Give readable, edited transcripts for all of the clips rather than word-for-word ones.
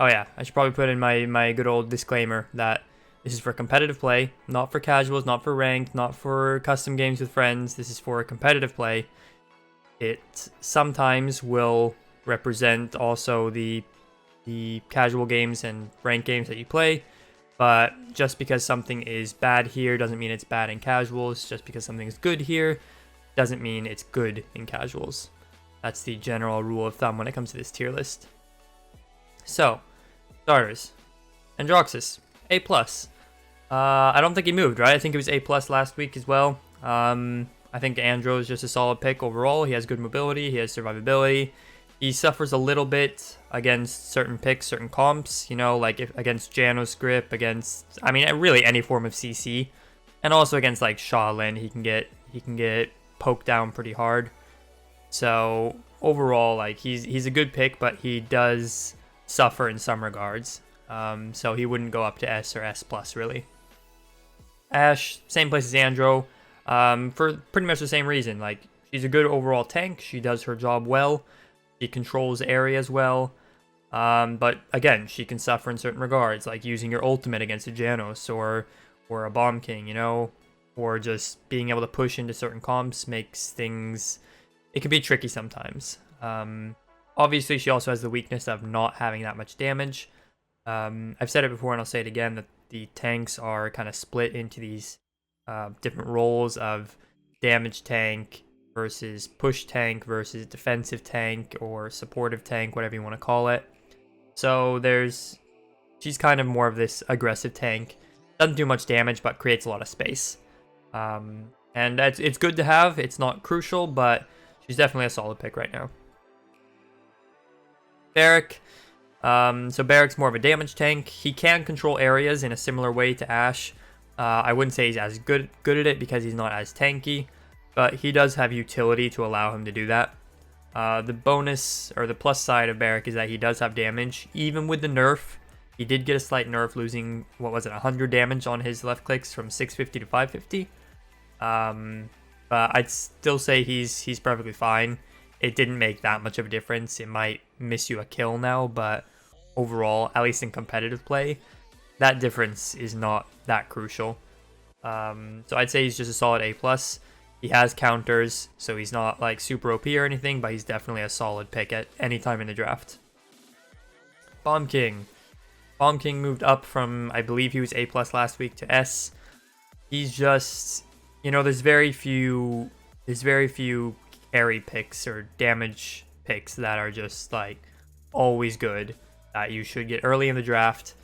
Oh yeah, I should probably put in my good old disclaimer that this is for competitive play, not for casuals, not for ranked, not for custom games with friends. This is for competitive play. It sometimes will represent also the casual games and ranked games that you play, but just because something is bad here doesn't mean it's bad in casuals. Just because something is good here doesn't mean it's good in casuals. That's the general rule of thumb when it comes to this tier list. So, starters. Androxus, A+. I don't think he moved, right? I think it was A+ last week as well. I think Andro is just a solid pick overall. He has good mobility, he has survivability. He suffers a little bit against certain picks, certain comps, you know, like against Janos grip, against, I mean, really any form of CC. And also against like Shaolin, he can get poked down pretty hard. So overall, like he's a good pick, but he does suffer in some regards. So he wouldn't go up to S or S+ really. Ashe, same place as Andro, for pretty much the same reason. Like, she's a good overall tank, she does her job well, she controls areas well, but again, she can suffer in certain regards, like using your ultimate against a Janos or a Bomb King, you know, or just being able to push into certain comps makes things, it can be tricky sometimes. Obviously, she also has the weakness of not having that much damage. I've said it before and I'll say it again, that the tanks are kind of split into these different roles of damage tank versus push tank versus defensive tank or supportive tank, whatever you want to call it. So she's kind of more of this aggressive tank. Doesn't do much damage, but creates a lot of space. And it's good to have. It's not crucial, but she's definitely a solid pick right now. Berek. So Berek's more of a damage tank. He can control areas in a similar way to Ashe. I wouldn't say he's as good at it because he's not as tanky, but he does have utility to allow him to do that. The bonus, or the plus side of Berek, is that he does have damage. Even with the nerf, he did get a slight nerf, losing, what was it, 100 damage on his left clicks from 650 to 550. But I'd still say he's perfectly fine. It didn't make that much of a difference. It might miss you a kill now, but overall, at least in competitive play, that difference is not that crucial. So I'd say he's just a solid A+. He has counters, so he's not like super OP or anything, but he's definitely a solid pick at any time in the draft. Bomb King. Bomb King moved up from, I believe he was A+ last week, to S. He's just, you know, there's very few carry picks or damage picks that are just like always good that you should get early in the draft,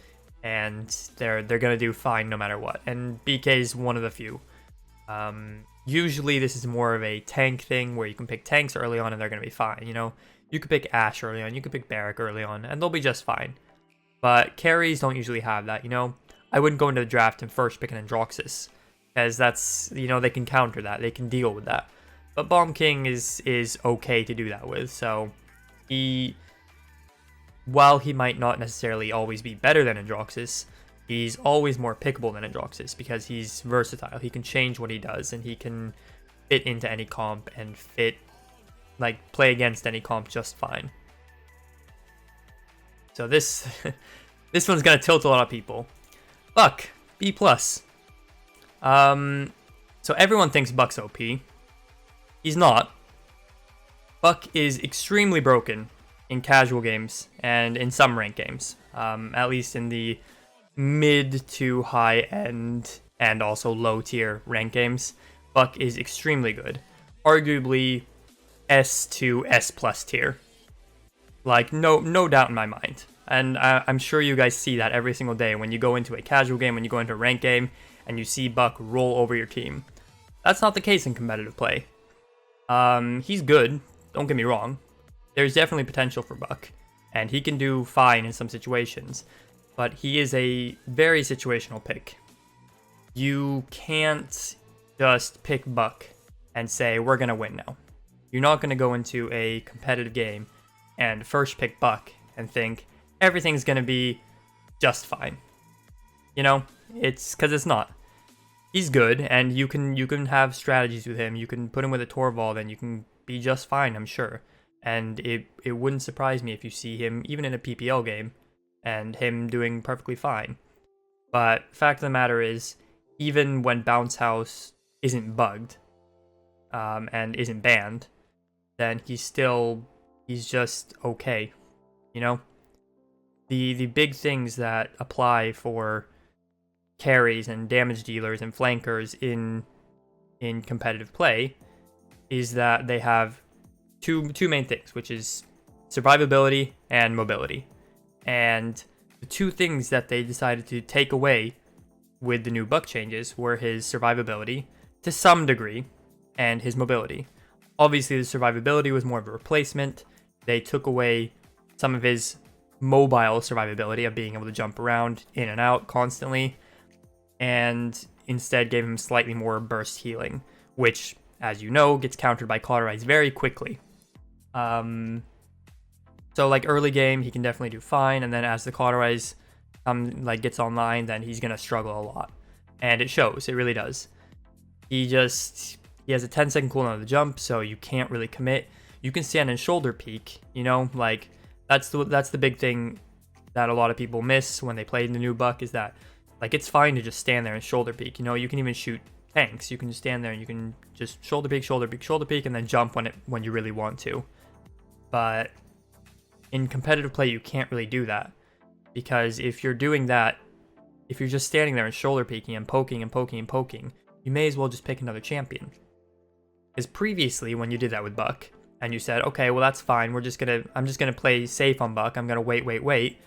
and they're gonna do fine no matter what. And BK is one of the few. Usually this is more of a tank thing where you can pick tanks early on and they're gonna be fine. You know, you could pick Ashe early on, you could pick Berek early on, and they'll be just fine. But carries don't usually have that. You know, I wouldn't go into the draft and first pick an Androxus, as that's, you know, they can counter that, they can deal with that. But Bomb King is okay to do that with, so while he might not necessarily always be better than Androxus, he's always more pickable than Androxus because he's versatile. He can change what he does, and he can fit into any comp and play against any comp just fine. So this one's gonna tilt a lot of people. Buck, B+. So everyone thinks Buck's OP. He's not. Buck is extremely broken in casual games and in some ranked games. At least in the mid to high end and also low tier ranked games, Buck is extremely good. Arguably S to S+ tier. Like, no doubt in my mind. And I'm sure you guys see that every single day when you go into a casual game, when you go into a ranked game, and you see Buck roll over your team. That's not the case in competitive play. He's good, don't get me wrong. There's definitely potential for Buck, and he can do fine in some situations, but he is a very situational pick. You can't just pick Buck and say, we're gonna win now. You're not gonna go into a competitive game and first pick Buck and think everything's gonna be just fine. You know, it's because it's not. He's good, and you can have strategies with him. You can put him with a Torvald, and you can be just fine, I'm sure. And it wouldn't surprise me if you see him, even in a PPL game, and him doing perfectly fine. But fact of the matter is, even when Bounce House isn't bugged and isn't banned, then he's just okay, you know? The big things that apply for carries and damage dealers and flankers in competitive play is that they have two main things, which is survivability and mobility. And the two things that they decided to take away with the new buck changes were his survivability, to some degree, and his mobility. Obviously, the survivability was more of a replacement. They took away some of his mobile survivability of being able to jump around in and out constantly, and instead gave him slightly more burst healing, which, as you know, gets countered by Cauterize very quickly. So like early game, he can definitely do fine, and then as the Cauterize gets online, then he's gonna struggle a lot, and it shows. It really does. He has a 10-second cooldown of the jump, so you can't really commit. You can stand in shoulder peek, you know, like that's the big thing that a lot of people miss when they play in the new buck, is that like it's fine to just stand there and shoulder peek. You know, you can even shoot tanks. You can just stand there and you can just shoulder peek, shoulder peek, shoulder peek, and then jump when you really want to. But in competitive play, you can't really do that, because if you're doing that, if you're just standing there and shoulder peeking and poking and poking and poking, you may as well just pick another champion. Because previously, when you did that with Buck, and you said, okay, well that's fine, I'm just gonna play safe on Buck, I'm gonna wait,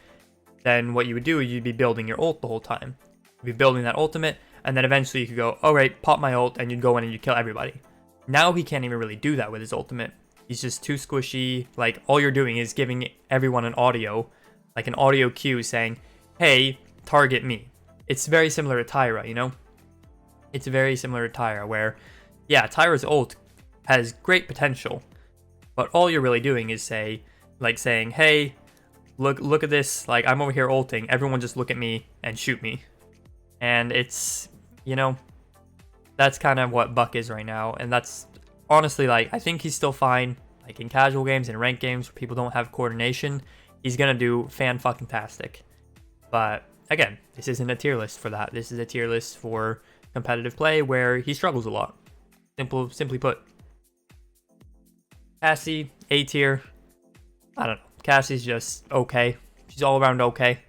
then what you would do, you'd be building your ult the whole time. You'd be building that ultimate, and then eventually you could go, alright, pop my ult, and you'd go in and you'd kill everybody. Now he can't even really do that with his ultimate. He's just too squishy. Like, all you're doing is giving everyone an audio cue saying, hey, target me. It's very similar to Tyra, you know? It's very similar to Tyra, where, yeah, Tyra's ult has great potential, but all you're really doing is saying, hey, look at this, like, I'm over here ulting, everyone just look at me and shoot me. And it's, you know, that's kind of what Buck is right now, and that's honestly, like, I think he's still fine. Like, in casual games and ranked games where people don't have coordination, he's gonna do fan-fucking-tastic. But, again, this isn't a tier list for that. This is a tier list for competitive play where he struggles a lot. Simply put. Cassie, A tier. I don't know. Cassie's just okay. She's all around okay.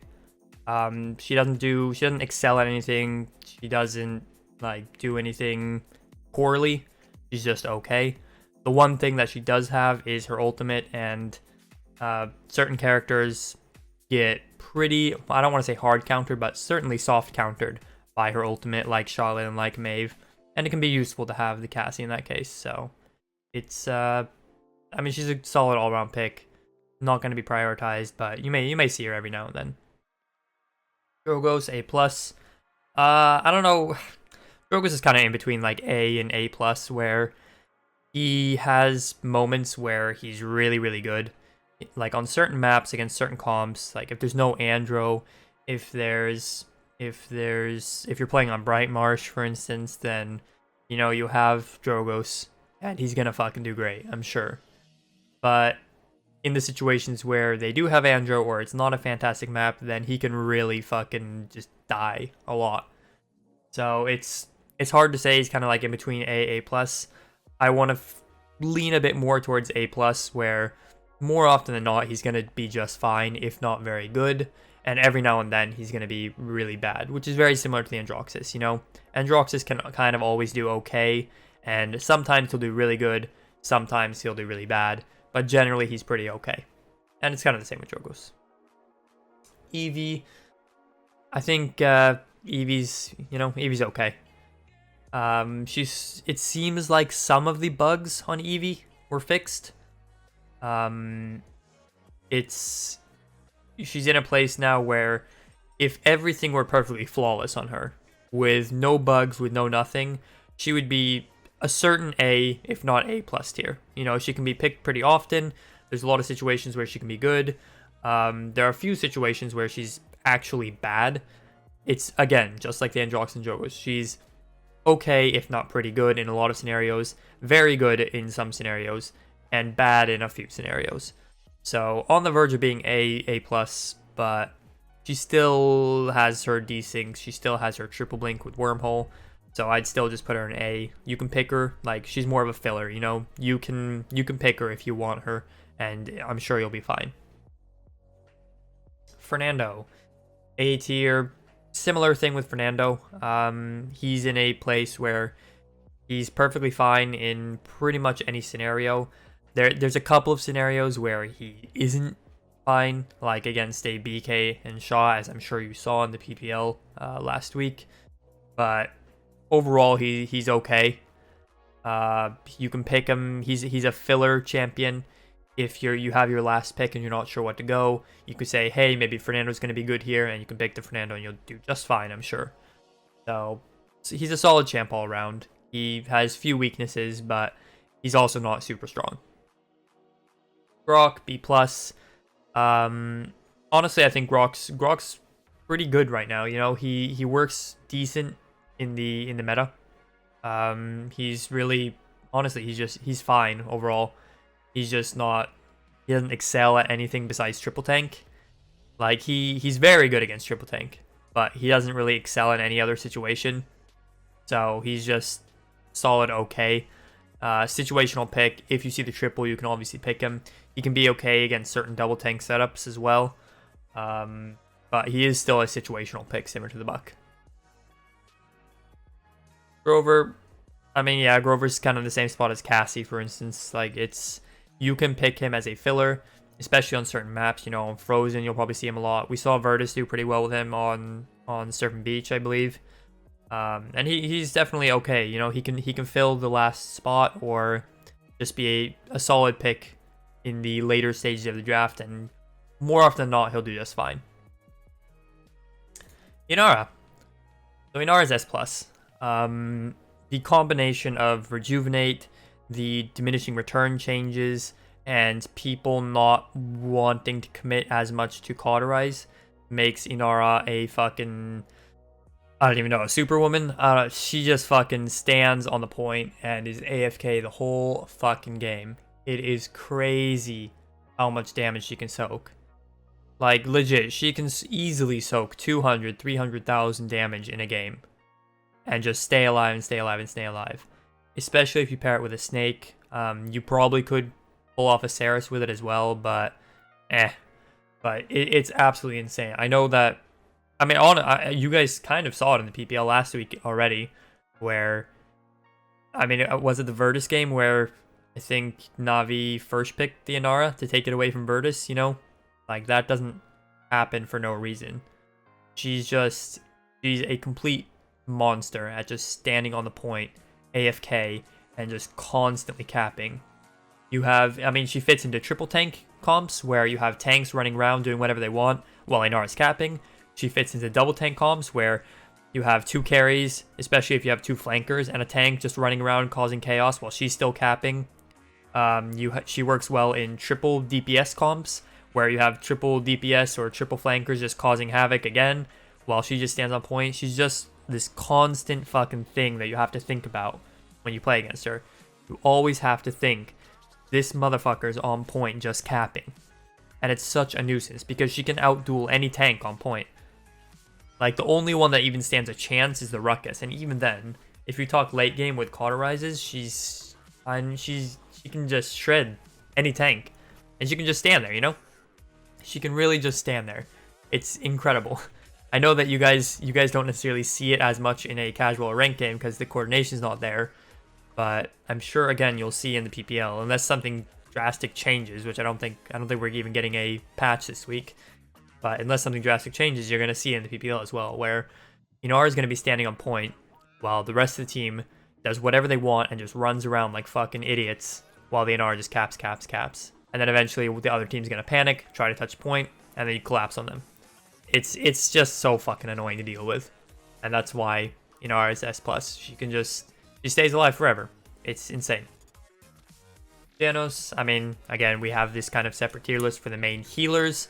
She doesn't excel at anything. She doesn't, like, do anything poorly. She's just okay. The one thing that she does have is her ultimate, and certain characters get pretty, I don't want to say hard countered, but certainly soft countered by her ultimate, like Charlotte and like Maeve. And it can be useful to have the Cassie in that case. So it's, I mean, she's a solid all-around pick. Not going to be prioritized, but you may see her every now and then. Drogoz, A+. I don't know. Ruckus is kind of in between like A and A+, where he has moments where he's really, really good. Like on certain maps against certain comps, like if there's no Andro, if you're playing on Bright Marsh, for instance, then, you know, you have Drogoz, and he's gonna fucking do great, I'm sure. But in the situations where they do have Andro, or it's not a fantastic map, then he can really fucking just die a lot. So it's hard to say. He's kind of like in between A+. I want to lean a bit more towards A+, where more often than not, he's going to be just fine, if not very good. And every now and then, he's going to be really bad, which is very similar to the Androxus, you know? Androxus can kind of always do okay, and sometimes he'll do really good, sometimes he'll do really bad, but generally he's pretty okay. And it's kind of the same with Drogoz. Eevee, I think Eevee's okay. It seems like some of the bugs on Eevee were fixed. She's in a place now where if everything were perfectly flawless on her, with no bugs, with no nothing, she would be a certain A, if not A+ tier. You know, she can be picked pretty often. There's a lot of situations where she can be good. There are a few situations where she's actually bad. It's, again, just like the Androx and Drogoz. She's okay, if not pretty good in a lot of scenarios, very good in some scenarios, and bad in a few scenarios. So on the verge of being A+, but she still has her desync. She still has her triple blink with Wormhole. So I'd still just put her in A. You can pick her, like, she's more of a filler, you know? You can pick her if you want her, and I'm sure you'll be fine. Fernando, A tier. Similar thing with Fernando. He's in a place where he's perfectly fine in pretty much any scenario. There's a couple of scenarios where he isn't fine, like against a BK and Shaw, as I'm sure you saw in the PPL last week. But overall, he's okay. You can pick him. He's a filler champion. If you have your last pick and you're not sure what to go, you could say, hey, maybe Fernando's going to be good here, and you can pick the Fernando and you'll do just fine, I'm sure. So he's a solid champ all around. He has few weaknesses, but he's also not super strong. Grok, B+. Honestly, I think Grok's pretty good right now. You know, he works decent in the meta. He's really, honestly, he's fine overall. He's just not, he doesn't excel at anything besides triple tank. Like, he's very good against triple tank, but he doesn't really excel in any other situation. So he's just solid okay. Situational pick. If you see the triple, you can obviously pick him. He can be okay against certain double tank setups as well. But he is still a situational pick, similar to the Buck. Grover, I mean, yeah, Grover's kind of the same spot as Cassie, for instance. Like, you can pick him as a filler, especially on certain maps. You know, on Frozen, you'll probably see him a lot. We saw Virtus do pretty well with him on Serpent Beach, I believe. And he's definitely okay. You know, he can fill the last spot or just be a solid pick in the later stages of the draft, and more often than not, he'll do just fine. Inara. So Inara's S+. The combination of Rejuvenate, the diminishing return changes, and people not wanting to commit as much to Cauterize makes Inara a fucking, I don't even know, a superwoman. She just fucking stands on the point and is AFK the whole fucking game. It is crazy how much damage she can soak. Like, legit, she can easily soak 200, 300,000 damage in a game. And just stay alive and stay alive and stay alive. Especially if you pair it with a snake. You probably could pull off a Saris with it as well, but But it's absolutely insane. I know that, I mean, you guys kind of saw it in the PPL last week already, where, I mean, was it the Virtus game where I think Navi first picked the Inara to take it away from Virtus, you know? Like, that doesn't happen for no reason. She's a complete monster at just standing on the point, AFK, and just constantly capping. You have, I mean, she fits into triple tank comps, where you have tanks running around doing whatever they want while Inara's capping. She fits into double tank comps, where you have two carries, especially if you have two flankers, and a tank just running around causing chaos while she's still capping. She works well in triple DPS comps, where you have triple DPS or triple flankers just causing havoc again, while she just stands on point. She's just this constant fucking thing that you have to think about when you play against her. You always have to think, this motherfucker's on point just capping. And it's such a nuisance, because she can outduel any tank on point. Like, the only one that even stands a chance is the Ruckus, and even then, if you talk late game with cauterizes, she can just shred any tank, and she can just stand there, you know? She can really just stand there. It's incredible. I know that you guys don't necessarily see it as much in a casual or ranked game because the coordination's not there, but I'm sure again you'll see in the PPL, unless something drastic changes, which I don't think we're even getting a patch this week. But unless something drastic changes, you're going to see it in the PPL as well, where Inara is going to be standing on point while the rest of the team does whatever they want and just runs around like fucking idiots while the Inara just caps. And then eventually the other team's going to panic, try to touch point, and then you collapse on them. It's just so fucking annoying to deal with. And that's why Inara is S+. She stays alive forever. It's insane. Janos, I mean, again, we have this kind of separate tier list for the main healers.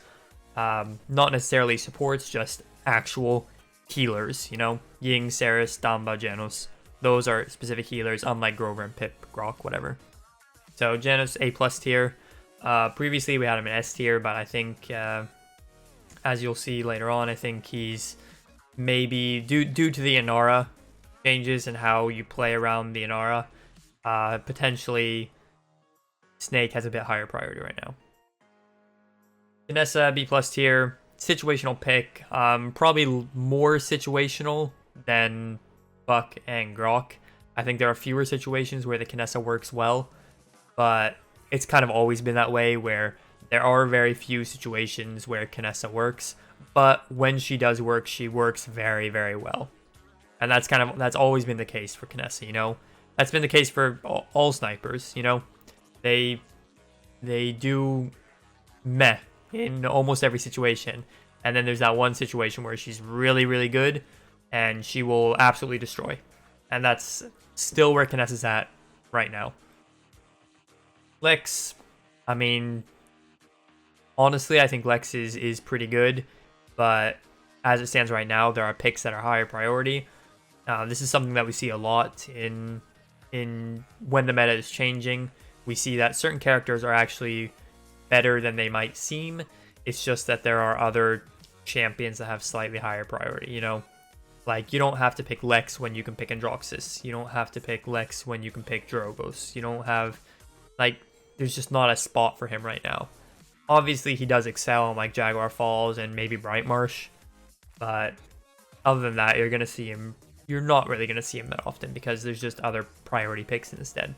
Not necessarily supports, just actual healers, you know? Jing, Saris, Damba, Janos. Those are specific healers, unlike Grover and Pip, Grok, whatever. So Janos, A+ tier. Previously we had him in S tier, but I think as you'll see later on, I think he's maybe due to the Inara changes and how you play around the Inara, potentially Snake has a bit higher priority right now. Vanessa, B+ tier, situational pick, probably more situational than Buck and Grok. I think there are fewer situations where the Kinessa works well, but it's kind of always been that way where there are very few situations where Kinessa works, but when she does work, she works very, very well. And that's always been the case for Kinessa, you know? That's been the case for all snipers, you know? They do meh in almost every situation. And then there's that one situation where she's really, really good and she will absolutely destroy. And that's still where Kinessa's at right now. Lex, I mean, honestly, I think Lex is pretty good, but as it stands right now, there are picks that are higher priority. This is something that we see a lot in when the meta is changing. We see that certain characters are actually better than they might seem. It's just that there are other champions that have slightly higher priority, you know? Like, you don't have to pick Lex when you can pick Androxus. You don't have to pick Lex when you can pick Drogos. You don't have, like, there's just not a spot for him right now. Obviously, he does excel on, like, Jaguar Falls and maybe Bright Marsh, but other than that, you're not really going to see him that often because there's just other priority picks instead.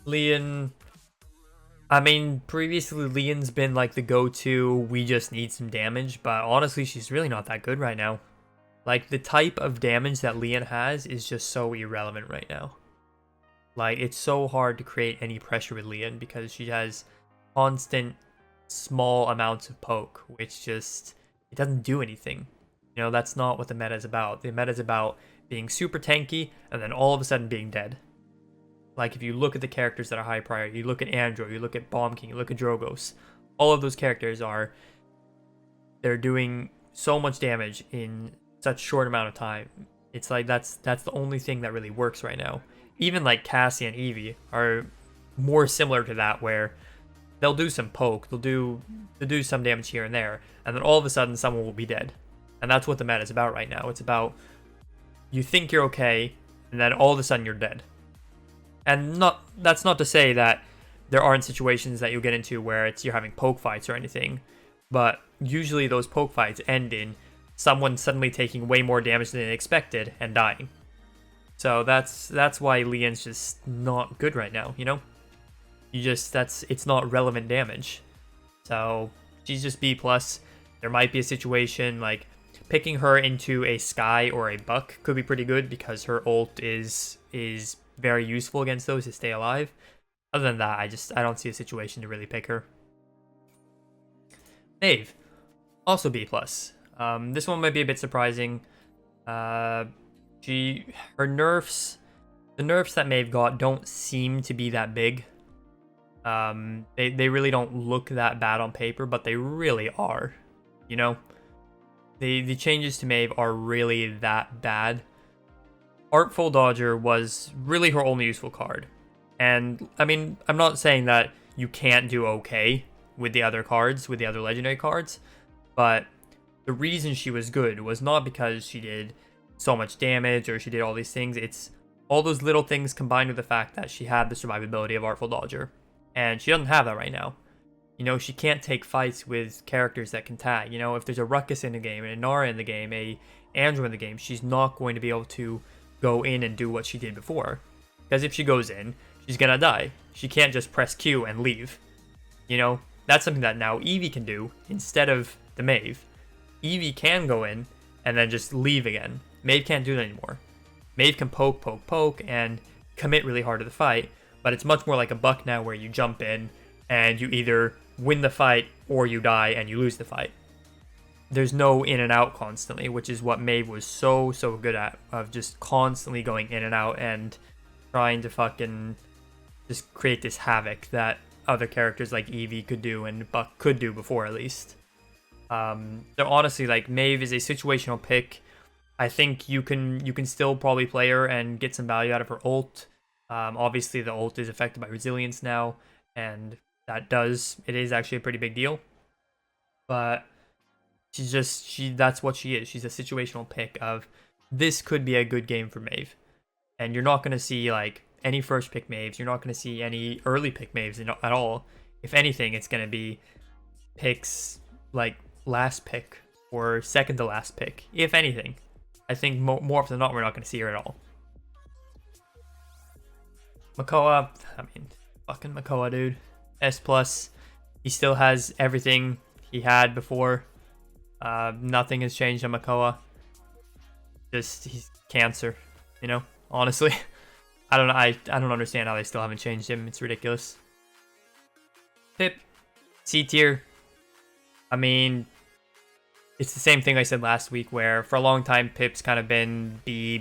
Leon, I mean, previously Leon's been like the go-to, we just need some damage, but honestly, she's really not that good right now. Like, the type of damage that Leon has is just so irrelevant right now. Like, it's so hard to create any pressure with Leon because she has constant small amounts of poke, which just, it doesn't do anything. You know, that's not what the meta is about. The meta is about being super tanky and then all of a sudden being dead. Like, if you look at the characters that are high priority, you look at Andro, you look at Bomb King, you look at Drogos, all of those characters they're doing so much damage in such short amount of time. It's like, that's the only thing that really works right now. Even like Cassie and Eevee are more similar to that, where they'll do some poke, they'll do some damage here and there, and then all of a sudden someone will be dead. And that's what the meta is about right now. It's about, you think you're okay, and then all of a sudden you're dead. And that's not to say that there aren't situations that you'll get into where you're having poke fights or anything, but usually those poke fights end in someone suddenly taking way more damage than they expected and dying. So that's why Leon's just not good right now, you know? It's not relevant damage. So she's just B+. There might be a situation like picking her into a Sky or a Buck could be pretty good because her ult is very useful against those to stay alive. Other than that, I don't see a situation to really pick her. Maeve, also B+. This one might be a bit surprising. The nerfs that Maeve got don't seem to be that big. They really don't look that bad on paper, but they really are. You know, the changes to Maeve are really that bad. Artful Dodger was really her only useful card. And, I mean, I'm not saying that you can't do okay with the other cards, with the other legendary cards, but the reason she was good was not because she did so much damage or she did all these things. It's all those little things combined with the fact that she had the survivability of Artful Dodger. And she doesn't have that right now. You know, she can't take fights with characters that can tag. You know, if there's a Ruckus in the game, an Inara in the game, a Andrew in the game, she's not going to be able to go in and do what she did before. Because if she goes in, she's gonna die. She can't just press Q and leave. You know, that's something that now Eevee can do instead of the Maeve. Eevee can go in and then just leave again. Maeve can't do that anymore. Maeve can poke, and commit really hard to the fight, but it's much more like a Buck now where you jump in and you either win the fight or you die and you lose the fight. There's no in and out constantly, which is what Maeve was so good at, of just constantly going in and out and trying to fucking just create this havoc that other characters like Eevee could do and Buck could do before, at least. So honestly, like, Maeve is a situational pick. I think you can still probably play her and get some value out of her ult. Obviously the ult is affected by resilience now, and it is actually a pretty big deal. but that's what she is. She's a situational pick of this could be a good game for Maeve. And you're not going to see like any first pick Maves. You're not going to see any early pick Maves at all. If anything, it's going to be picks like last pick or second to last pick. If anything, I think more often than not, we're not going to see her at all. Makoa, I mean, fucking Makoa, dude. S+. He still has everything he had before. Nothing has changed on Makoa. Just, he's cancer, you know? Honestly. I don't know. I don't understand how they still haven't changed him. It's ridiculous. Pip, C tier. I mean, it's the same thing I said last week, where for a long time Pip's kind of been B+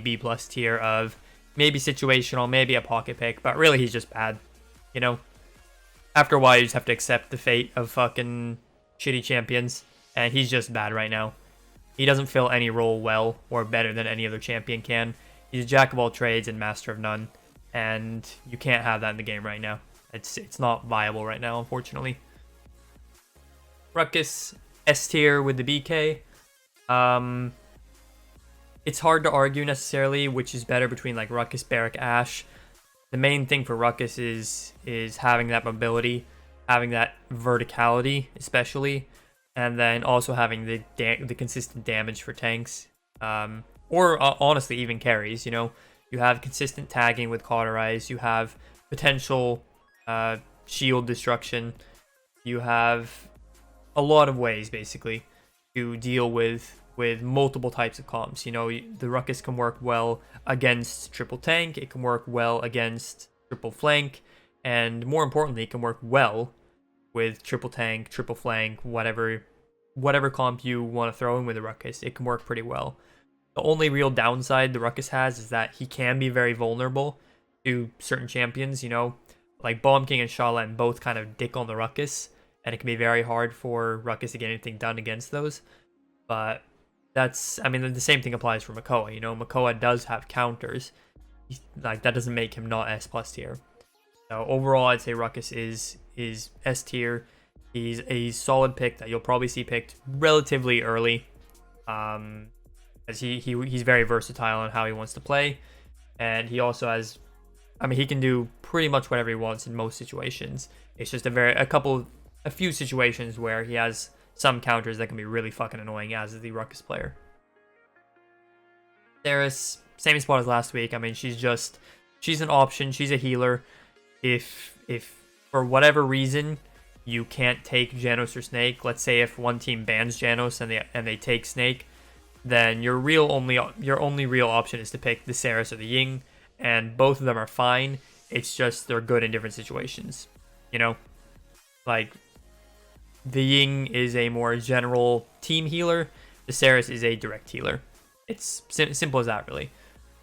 tier of maybe situational, maybe a pocket pick, but really he's just bad. You know, after a while you just have to accept the fate of fucking shitty champions, and he's just bad right now. He doesn't fill any role well or better than any other champion can. He's a jack of all trades and master of none, and you can't have that in the game right now. It's not viable right now, unfortunately. Ruckus, S tier with the BK. It's hard to argue necessarily which is better between like Ruckus, Berek, Ashe. The main thing for Ruckus is having that mobility, having that verticality, especially, and then also having the consistent damage for tanks. Or honestly, even carries. You know, you have consistent tagging with Cauterize. You have potential shield destruction. You have a lot of ways basically to deal with multiple types of comps. You know, the Ruckus can work well against triple tank. It can work well against triple flank, and more importantly, it can work well with triple tank, triple flank, whatever comp you want to throw in with the Ruckus. It can work pretty well. The only real downside the Ruckus has is that he can be very vulnerable to certain champions, you know, like Bomb King and Shaolin both kind of dick on the Ruckus, and it can be very hard for Ruckus to get anything done against those. But that's, I mean, the same thing applies for Makoa, you know, Makoa does have counters. Like, that doesn't make him not S+ tier. So overall, I'd say Ruckus is S tier. He's a solid pick that you'll probably see picked relatively early. As he's very versatile on how he wants to play, and he also has, I mean, he can do pretty much whatever he wants in most situations. It's just a few situations where he has some counters that can be really fucking annoying as the Ruckus player. Ceres, same spot as last week. I mean, she's an option. She's a healer. If for whatever reason you can't take Janos or Snake, let's say if one team bans Janos and they take Snake, then your only real option is to pick the Ceres or the Jing, and both of them are fine. It's just they're good in different situations, you know? Like, the Jing is a more general team healer, the Ceres is a direct healer. It's simple as that, really.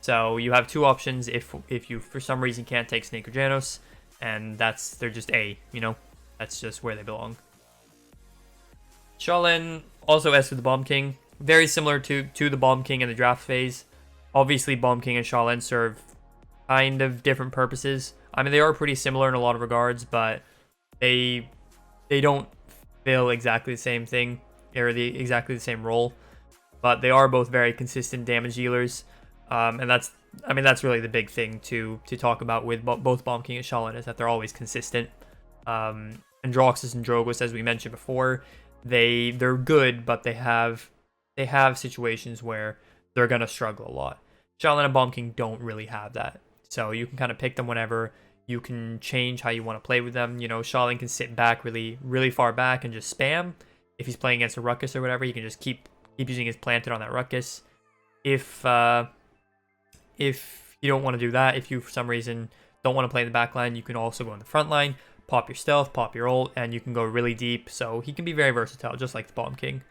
So you have two options if you for some reason can't take Snake or Janos, and they're just A, you know? That's just where they belong. Shaolin, also S with the Bomb King. Very similar to the Bomb King in the draft phase. Obviously, Bomb King and Shaolin serve kind of different purposes. I mean, they are pretty similar in a lot of regards, but they don't fill exactly the same thing, or exactly the same role. But they are both very consistent damage dealers, and that's really the big thing to talk about with both Bomb King and Shaolin, is that they're always consistent. Androxus and Drogus, as we mentioned before, they're good, but they have situations where they're gonna struggle a lot. Shaolin and Bomb King don't really have that, so you can kind of pick them whenever. You can change how you want to play with them. You know, Shaolin can sit back really far back and just spam. If he's playing against a Ruckus or whatever, he can just keep using his planted on that Ruckus. If you don't want to do that, if you for some reason don't want to play in the back line, you can also go in the front line, pop your stealth, pop your ult, and you can go really deep. So he can be very versatile, just like the Bomb King.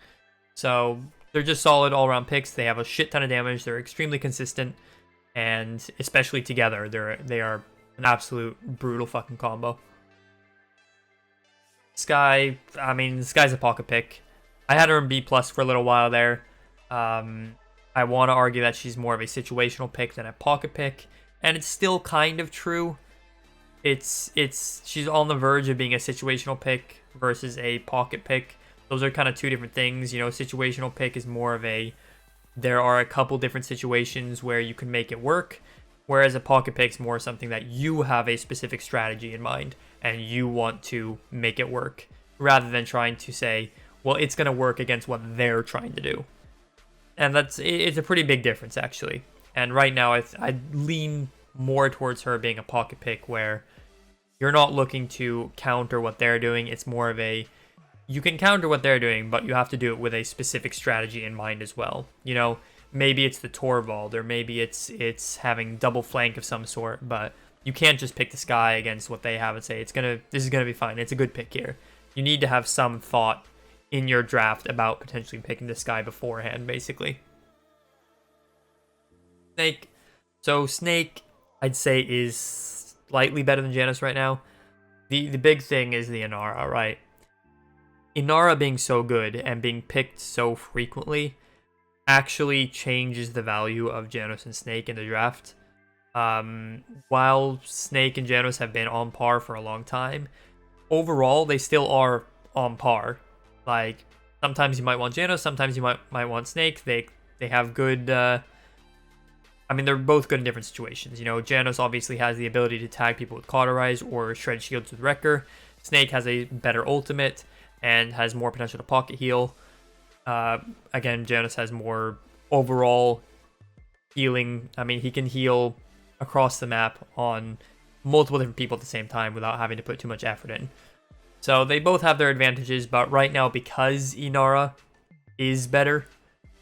So they're just solid all-around picks. They have a shit ton of damage. They're extremely consistent, and especially together, they are an absolute brutal fucking combo. Skye, I mean, Skye's a pocket pick. I had her in B+ for a little while there. I want to argue that she's more of a situational pick than a pocket pick, and it's still kind of true. She's on the verge of being a situational pick versus a pocket pick, Those are kind of two different things. You know, situational pick is more of a, there are a couple different situations where you can make it work, whereas a pocket pick is more something that you have a specific strategy in mind and you want to make it work, rather than trying to say, well, it's going to work against what they're trying to do. And it's a pretty big difference, actually. And right now, I lean more towards her being a pocket pick, where you're not looking to counter what they're doing. It's more of a, you can counter what they're doing, but you have to do it with a specific strategy in mind as well. You know, maybe it's the Torvald, or maybe it's having double flank of some sort, but you can't just pick the Sky against what they have and say, this is gonna be fine. It's a good pick here. You need to have some thought in your draft about potentially picking the Sky beforehand, basically. Snake. So Snake, I'd say, is slightly better than Janus right now. The big thing is the Inara, right? Inara being so good and being picked so frequently actually changes the value of Janus and Snake in the draft. While Snake and Janus have been on par for a long time, overall they still are on par. Like, sometimes you might want Janus, sometimes you might want Snake. They have good, I mean, they're both good in different situations. You know, Janus obviously has the ability to tag people with Cauterize or shred shields with Wrecker. Snake has a better ultimate and has more potential to pocket heal. Again, Janus has more overall healing. I mean, he can heal across the map on multiple different people at the same time without having to put too much effort in. So they both have their advantages, but right now, because Inara is better,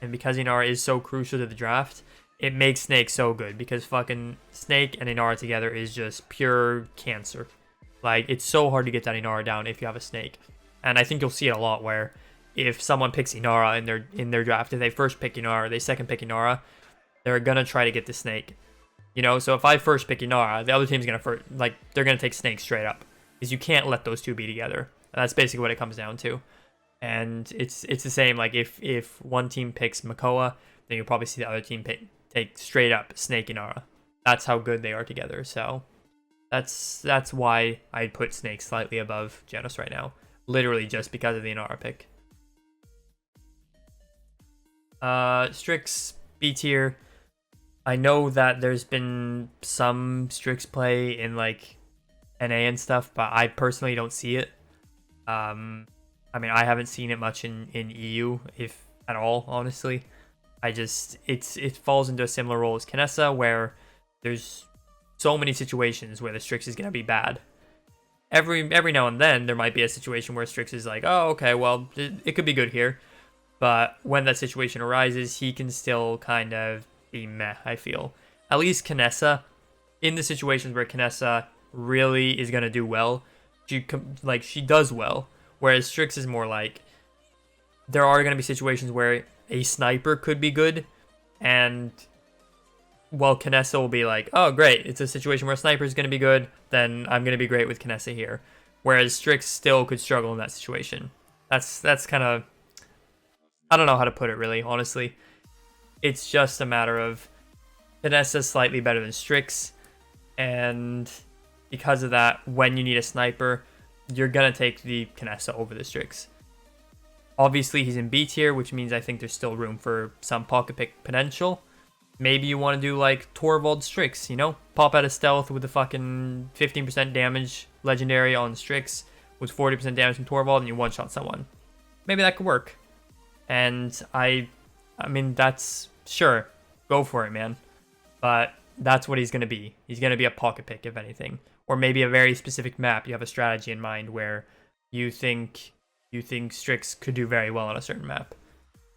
and because Inara is so crucial to the draft, it makes Snake so good, because fucking Snake and Inara together is just pure cancer. Like, it's so hard to get that Inara down if you have a Snake. And I think you'll see it a lot where if someone picks Inara in their draft, if they first pick Inara, they second pick Inara, they're gonna try to get the Snake. You know, so if I first pick Inara, the other team's gonna they're gonna take Snake straight up, because you can't let those two be together. And that's basically what it comes down to. And it's the same. Like, if one team picks Makoa, then you'll probably see the other team take straight up Snake Inara. That's how good they are together. So that's why I'd put Snake slightly above Janus right now. Literally just because of the Inara pick. Strix, B tier. I know that there's been some Strix play in, like, NA and stuff, but I personally don't see it. I mean, I haven't seen it much in EU, if at all, honestly. It falls into a similar role as Kinessa, where there's so many situations where the Strix is gonna be bad. Every now and then there might be a situation where Strix is like, oh, okay, well, it could be good here. But when that situation arises, he can still kind of be meh, I feel. At least Kinessa, in the situations where Kinessa really is gonna do well, she does well. Whereas Strix is more like, there are gonna be situations where a sniper could be good, and while Kinessa will be like, oh great, it's a situation where a sniper is going to be good, then I'm going to be great with Kinessa here. Whereas Strix still could struggle in that situation. That's kind of, I don't know how to put it really, honestly. It's just a matter of Kinessa slightly better than Strix, and because of that, when you need a sniper, you're going to take the Kinessa over the Strix. Obviously, he's in B tier, which means I think there's still room for some pocket pick potential. Maybe you want to do, like, Torvald Strix, you know? Pop out of stealth with the fucking 15% damage legendary on Strix with 40% damage from Torvald, and you one-shot someone. Maybe that could work. And I mean, that's, sure, go for it, man. But that's what he's going to be. He's going to be a pocket pick, if anything. Or maybe a very specific map. You have a strategy in mind where you think Strix could do very well on a certain map.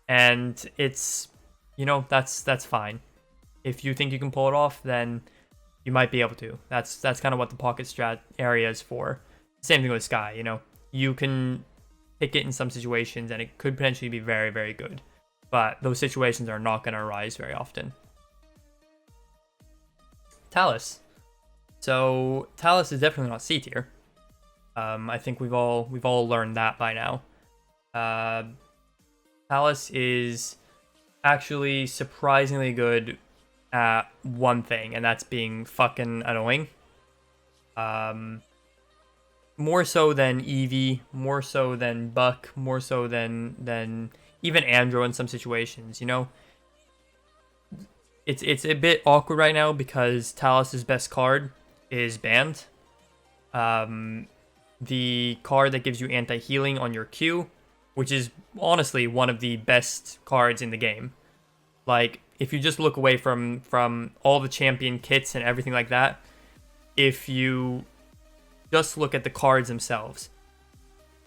And it's, you know, that's fine. If you think you can pull it off, then you might be able to. That's kind of what the pocket strat area is for. Same thing with Sky, you know. You can pick it in some situations, and it could potentially be very, very good. But those situations are not going to arise very often. Talus. So Talus is definitely not C tier. I think we've all learned that by now. Talus is actually surprisingly good at one thing, and that's being fucking annoying. more so than Eevee, more so than Buck, more so than even Andro in some situations. You know, it's a bit awkward right now because Talus's best card is banned. The card that gives you anti-healing on your Q, which is honestly one of the best cards in the game. Like, if you just look away from all the champion kits and everything like that, if you just look at the cards themselves,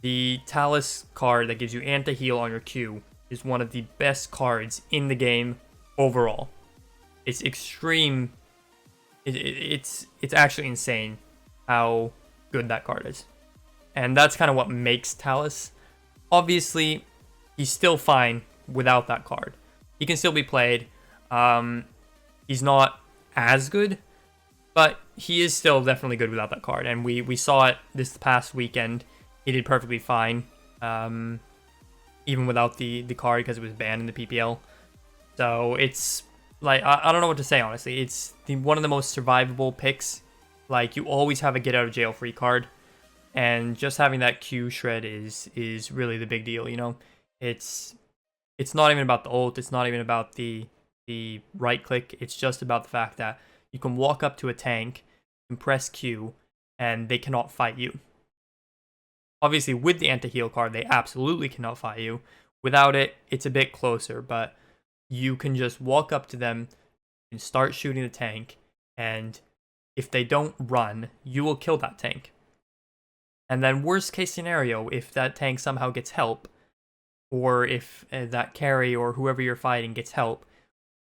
the Talus card that gives you anti-heal on your Q is one of the best cards in the game overall. It's extreme. It's actually insane how good that card is. And that's kind of what makes Talus. Obviously, he's still fine without that card. He can still be played. He's not as good, but he is still definitely good without that card. And we saw it this past weekend. He did perfectly fine, even without the card because it was banned in the PPL. So it's like, I don't know what to say, honestly. It's one of the most survivable picks. Like, you always have a get out of jail free card. And just having that Q shred is really the big deal, you know? It's not even about the ult, it's not even about the right click, it's just about the fact that you can walk up to a tank and press Q, and they cannot fight you. Obviously, with the anti-heal card, they absolutely cannot fight you. Without it, it's a bit closer, but you can just walk up to them and start shooting the tank, and if they don't run, you will kill that tank. And then worst case scenario, if that tank somehow gets help, or if that carry or whoever you're fighting gets help,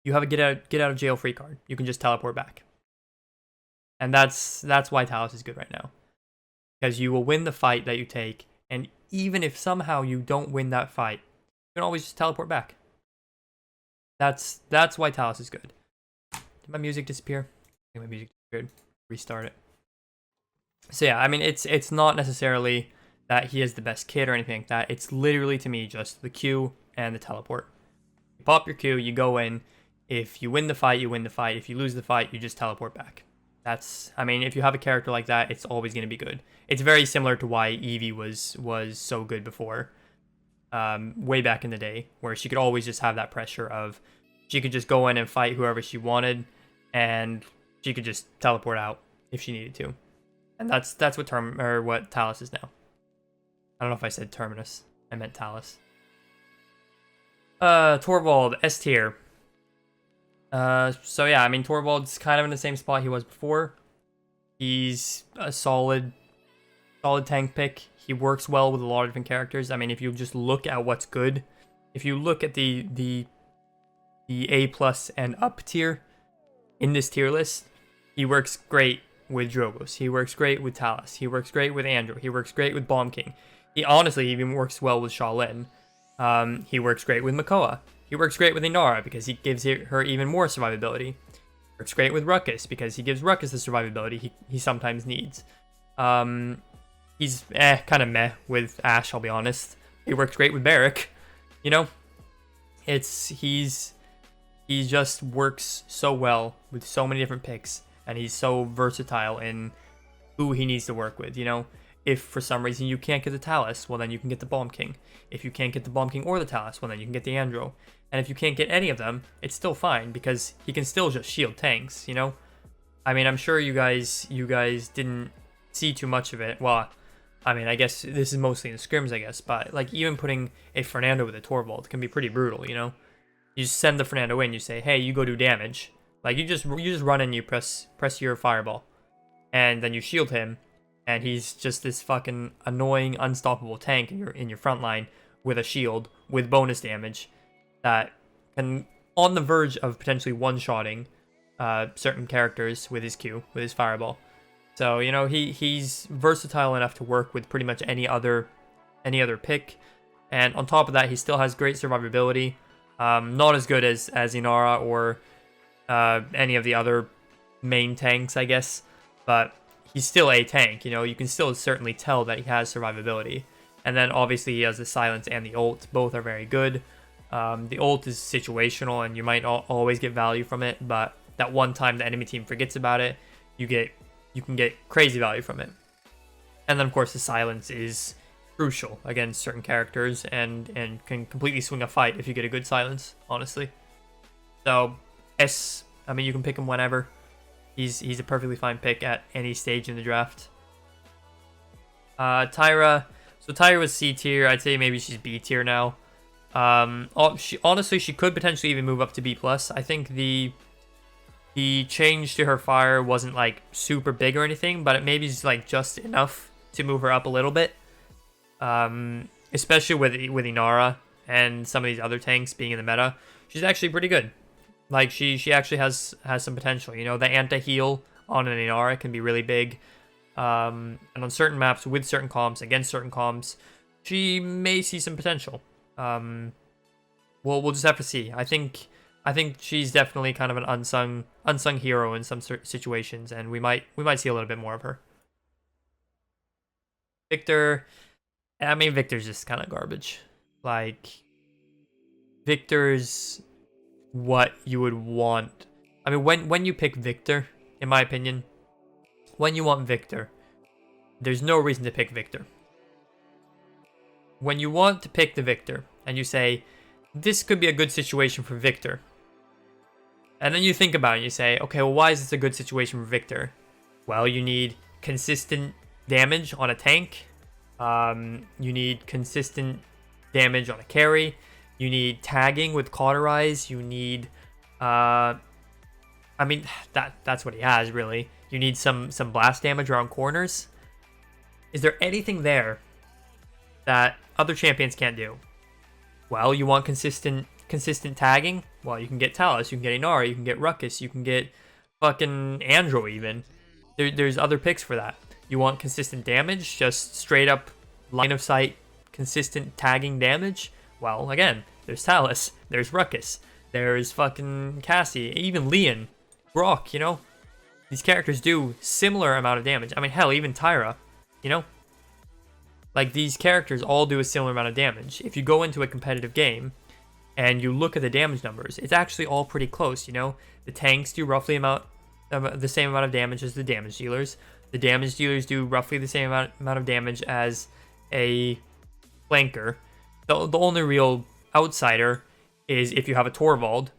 you have a get out of jail free card. You can just teleport back. And that's why Talus is good right now. Because you will win the fight that you take, and even if somehow you don't win that fight, you can always just teleport back. That's why Talus is good. Did my music disappear? I think my music disappeared. Restart it. So yeah, I mean, it's not necessarily that he is the best kid or anything like that. It's literally, to me, just the Q and the teleport. You pop your Q, you go in. If you win the fight, you win the fight. If you lose the fight, you just teleport back. I mean, if you have a character like that, it's always going to be good. It's very similar to why Eevee was so good before, way back in the day, where she could always just have that pressure of she could just go in and fight whoever she wanted, and she could just teleport out if she needed to. And that's what Talus is now. I don't know if I said Terminus. I meant Talus. Torvald, S tier. So yeah, I mean, Torvald's kind of in the same spot he was before. He's a solid tank pick. He works well with a lot of different characters. I mean, if you just look at what's good, if you look at the A+ and up tier in this tier list, he works great with Drogoz. He works great with Talus. He works great with Andro. He works great with Bomb King. He honestly even works well with Shaolin. He works great with Makoa. He works great with Inara because he gives her even more survivability. He works great with Ruckus because he gives Ruckus the survivability he sometimes needs. He's kind of meh with Ashe, I'll be honest. He works great with Berek. You know, he just works so well with so many different picks. And he's so versatile in who he needs to work with, you know? If for some reason you can't get the Talus, well then you can get the Bomb King. If you can't get the Bomb King or the Talus, well then you can get the Andro. And if you can't get any of them, it's still fine, because he can still just shield tanks, you know? I mean, I'm sure you guys didn't see too much of it. Well, I mean, I guess this is mostly in scrims, I guess, but like even putting a Fernando with a Torvald can be pretty brutal, you know? You just send the Fernando in, you say, hey, you go do damage. Like, you just run and you press your fireball, and then you shield him, and he's just this fucking annoying, unstoppable tank in your front line with a shield with bonus damage that can on the verge of potentially one-shotting certain characters with his Q, with his fireball. So you know he's versatile enough to work with pretty much any other pick, and on top of that, he still has great survivability. Not as good as Inara or any of the other main tanks, I guess, but he's still a tank, you know, you can still certainly tell that he has survivability. And then obviously he has the silence and the ult, both are very good. The ult is situational and you might always get value from it, but that one time the enemy team forgets about it, you can get crazy value from it. And then of course the silence is crucial against certain characters and can completely swing a fight if you get a good silence, honestly. So I mean, you can pick him whenever. He's a perfectly fine pick at any stage in the draft. Tyra. So Tyra was C tier. I'd say maybe she's B tier now. Honestly, she could potentially even move up to B+. I think the change to her fire wasn't like super big or anything, but it maybe is like just enough to move her up a little bit. Especially with Inara and some of these other tanks being in the meta, she's actually pretty good. Like she actually has some potential. You know, the anti-heal on an Inara can be really big. And on certain maps with certain comps against certain comps, she may see some potential. We'll just have to see. I think she's definitely kind of an unsung hero in some situations, and we might see a little bit more of her. Victor, I mean, Victor's just kind of garbage. Like, Victor's what you would want. I mean, when you pick Victor, in my opinion, when you want Victor, there's no reason to pick Victor. When you want to pick the Victor, and you say, this could be a good situation for Victor, and then you think about it and you say, okay, well, why is this a good situation for Victor? Well, you need consistent damage on a tank. You need consistent damage on a carry. You need tagging with Cauterize. You need, I mean, that's what he has, really. You need some blast damage around corners. Is there anything there that other champions can't do? Well, you want consistent tagging? Well, you can get Talus, you can get Inara, you can get Ruckus, you can get fucking Andro even. There's other picks for that. You want consistent damage, just straight up line of sight, consistent tagging damage? Well, again, there's Talus, there's Ruckus, there's fucking Cassie, even Leon, Brock, you know? These characters do similar amount of damage. I mean, hell, even Tyra, you know? Like, these characters all do a similar amount of damage. If you go into a competitive game and you look at the damage numbers, it's actually all pretty close, you know? The tanks do roughly the same amount of damage as the damage dealers. The damage dealers do roughly the same amount of damage as a flanker. The only real outsider is if you have a Torvald,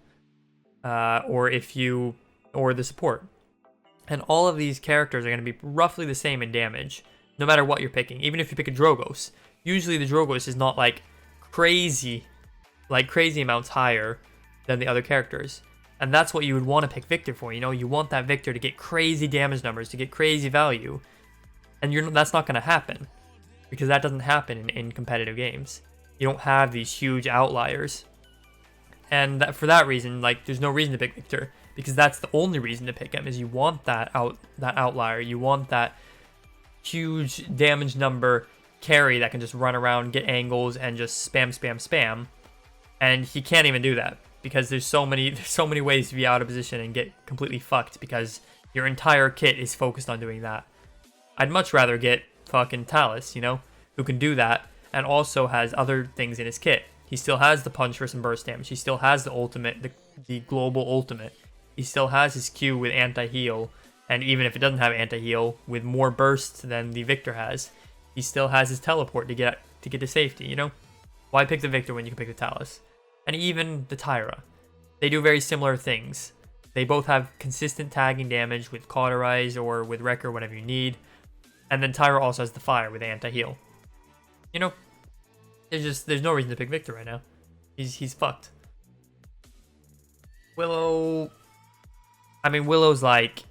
or the support. And all of these characters are going to be roughly the same in damage, no matter what you're picking. Even if you pick a Drogos, usually the Drogos is not like crazy amounts higher than the other characters. And that's what you would want to pick Victor for. You know, you want that Victor to get crazy damage numbers, to get crazy value. And that's not going to happen, because that doesn't happen in competitive games. You don't have these huge outliers. And for that reason, like, there's no reason to pick Victor, because that's the only reason to pick him, is you want that outlier. You want that huge damage number carry that can just run around, get angles, and just spam. And he can't even do that, because there's so many ways to be out of position and get completely fucked, because your entire kit is focused on doing that. I'd much rather get fucking Talus, you know, who can do that, and also has other things in his kit. He still has the punch for some burst damage. He still has the ultimate, the global ultimate. He still has his Q with anti-heal, and even if it doesn't have anti-heal, with more burst than the Victor has, he still has his teleport to get to safety, you know? Why pick the Victor when you can pick the Talus? And even the Tyra. They do very similar things. They both have consistent tagging damage with Cauterize or with Wrecker, whatever you need. And then Tyra also has the fire with anti-heal. You know, there's no reason to pick Victor right now. He's fucked. Willow, I mean, Willow's like,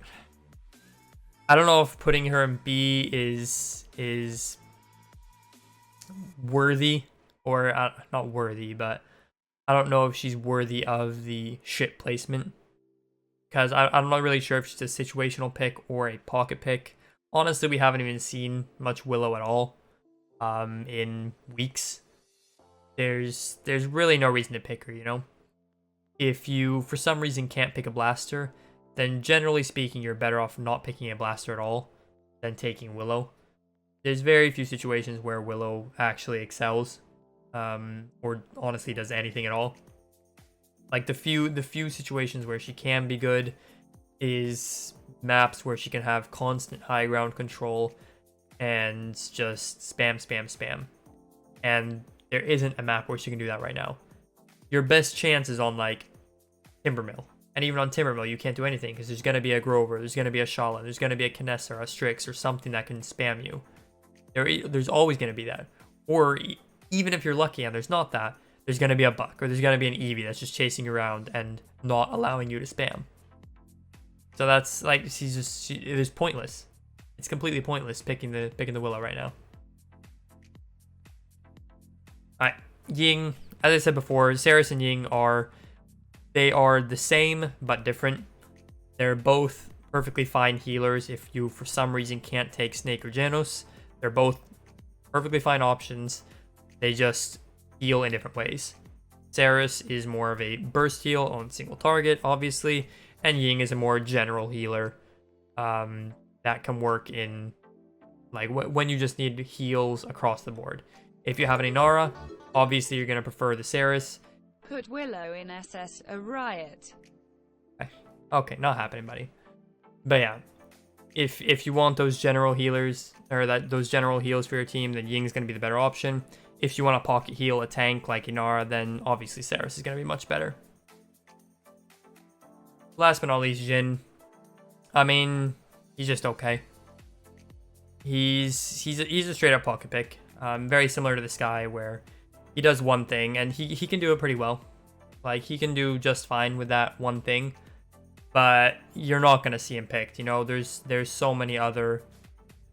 I don't know if putting her in B is worthy, or not worthy, but I don't know if she's worthy of the shit placement, because I'm not really sure if she's a situational pick or a pocket pick. Honestly, we haven't even seen much Willow at all in weeks. There's really no reason to pick her, you know? If you, for some reason, can't pick a blaster, then generally speaking, you're better off not picking a blaster at all than taking Willow. There's very few situations where Willow actually excels, or honestly does anything at all. Like, the few situations where she can be good is maps where she can have constant high ground control and just spam, spam, spam. And there isn't a map where you can do that right now. Your best chance is on like Timbermill. And even on Timbermill, you can't do anything because there's going to be a Grover, there's going to be a Shala, there's going to be a Kinessa, a Strix, or something that can spam you. There's always going to be that. Or even if you're lucky and there's not that, there's going to be a Buck, or there's going to be an Eevee that's just chasing you around and not allowing you to spam. So that's like, it is pointless. It's completely pointless picking the Willow right now. Alright, Jing, as I said before, Ceres and Jing are the same but different. They're both perfectly fine healers if you for some reason can't take Snake or Janos. They're both perfectly fine options. They just heal in different ways. Ceres is more of a burst heal on single target, obviously, and Jing is a more general healer that can work in like when you just need heals across the board. If you have an Inara, obviously you're going to prefer the Ceres. Put Willow in SS, a riot. Okay, not happening, buddy. But yeah, if you want those general healers, or those general heals for your team, then Jing's going to be the better option. If you want to pocket heal a tank like Inara, then obviously Ceres is going to be much better. Last but not least, Jin. I mean, he's just okay. He's a straight up pocket pick. Very similar to this guy where he does one thing and he can do it pretty well. Like, he can do just fine with that one thing, but you're not gonna see him picked. You know, there's so many other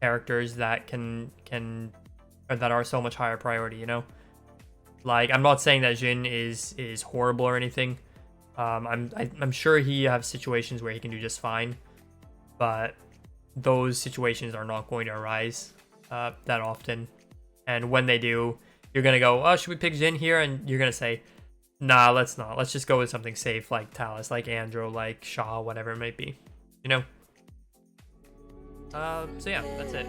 characters that or that are so much higher priority. You know, like, I'm not saying that Jin is horrible or anything. I'm sure he has situations where he can do just fine, but those situations are not going to arise that often. And when they do, you're going to go, oh, should we pick Jin here? And you're going to say, nah, let's not. Let's just go with something safe like Talus, like Andro, like Shaw, whatever it might be. You know? So yeah, that's it.